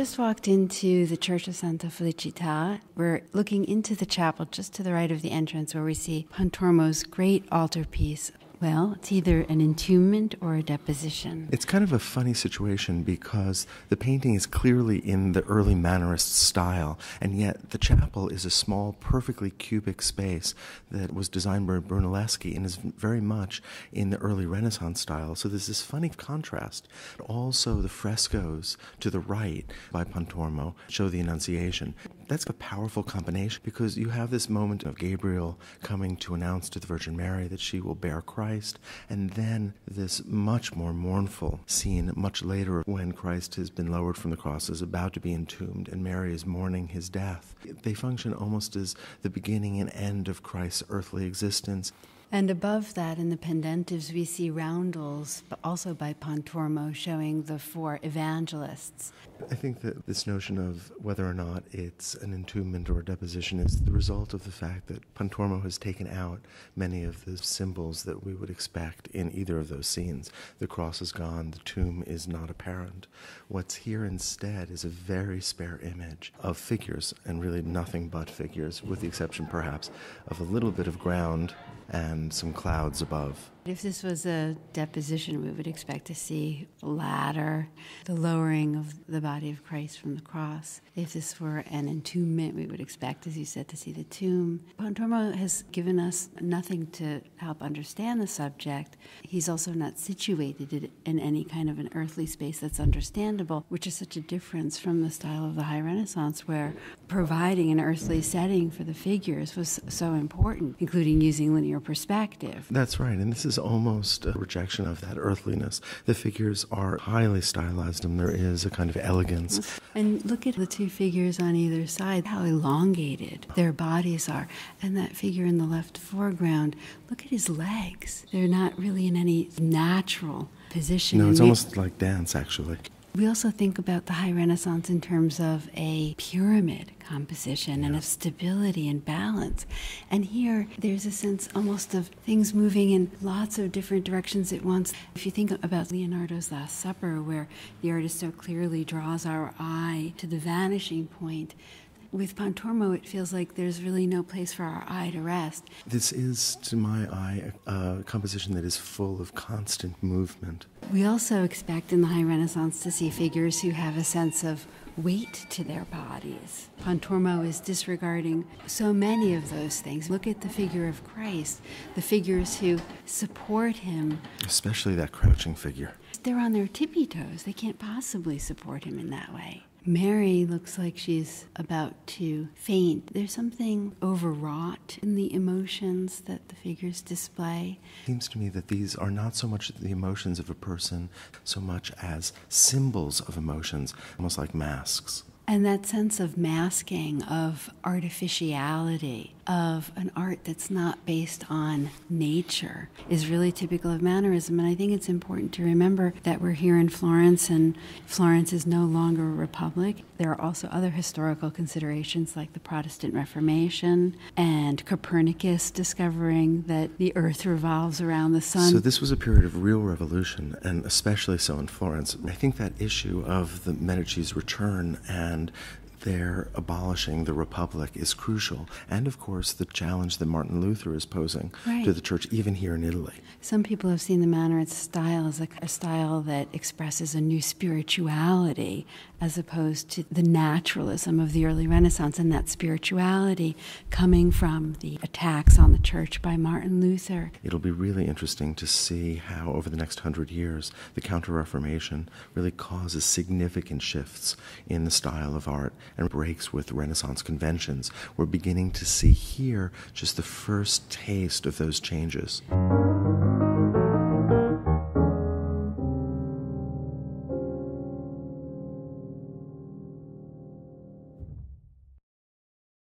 just walked into the Church of Santa Felicita. We're looking into the chapel just to the right of the entrance where we see Pontormo's great altarpiece. Well, it's either an entombment or a deposition. It's kind of a funny situation because the painting is clearly in the early Mannerist style, and yet the chapel is a small, perfectly cubic space that was designed by Brunelleschi and is very much in the early Renaissance style. So there's this funny contrast. Also, the frescoes to the right by Pontormo show the Annunciation. That's a powerful combination because you have this moment of Gabriel coming to announce to the Virgin Mary that she will bear Christ, and then this much more mournful scene much later when Christ has been lowered from the cross, is about to be entombed, and Mary is mourning his death. They function almost as the beginning and end of Christ's earthly existence. And above that, in the pendentives, we see roundels, but also by Pontormo, showing the four evangelists. I think that this notion of whether or not it's an entombment or a deposition is the result of the fact that Pontormo has taken out many of the symbols that we would expect in either of those scenes. The cross is gone, the tomb is not apparent. What's here instead is a very spare image of figures, and really nothing but figures, with the exception perhaps of a little bit of ground and some clouds above. If this was a deposition, we would expect to see a ladder, the lowering of the body of Christ from the cross. If this were an entombment, we would expect, as you said, to see the tomb. Pontormo has given us nothing to help understand the subject. He's also not situated in any kind of an earthly space that's understandable, which is such a difference from the style of the High Renaissance, where providing an earthly setting for the figures was so important, including using linear perspective. That's right, and this is almost a rejection of that earthliness. The figures are highly stylized, and there is a kind of elegance. And look at the two figures on either side, how elongated their bodies are. And that figure in the left foreground, look at his legs. They're not really in any natural position. No, it's almost like dance, actually. We also think about the High Renaissance in terms of a pyramid composition and of stability and balance. And here, there's a sense almost of things moving in lots of different directions at once. If you think about Leonardo's Last Supper, where the artist so clearly draws our eye to the vanishing point, with Pontormo, it feels like there's really no place for our eye to rest. This is, to my eye, a composition that is full of constant movement. We also expect in the High Renaissance to see figures who have a sense of weight to their bodies. Pontormo is disregarding so many of those things. Look at the figure of Christ, the figures who support him. Especially that crouching figure. They're on their tippy toes. They can't possibly support him in that way. Mary looks like she's about to faint. There's something overwrought in the emotions that the figures display. It seems to me that these are not so much the emotions of a person, so much as symbols of emotions, almost like masks. And that sense of masking, of artificiality, of an art that's not based on nature is really typical of Mannerism. And I think it's important to remember that we're here in Florence, and Florence is no longer a republic. There are also other historical considerations like the Protestant Reformation and Copernicus discovering that the earth revolves around the sun. So this was a period of real revolution, and especially so in Florence. I think that issue of the Medici's return and their abolishing the Republic is crucial. And, of course, the challenge that Martin Luther is posing to the Church, even here in Italy. Some people have seen the Mannerist style as a style that expresses a new spirituality as opposed to the naturalism of the early Renaissance, and that spirituality coming from the attacks on the Church by Martin Luther. It'll be really interesting to see how, over the next 100 years, the Counter-Reformation really causes significant shifts in the style of art and breaks with Renaissance conventions. We're beginning to see here just the first taste of those changes.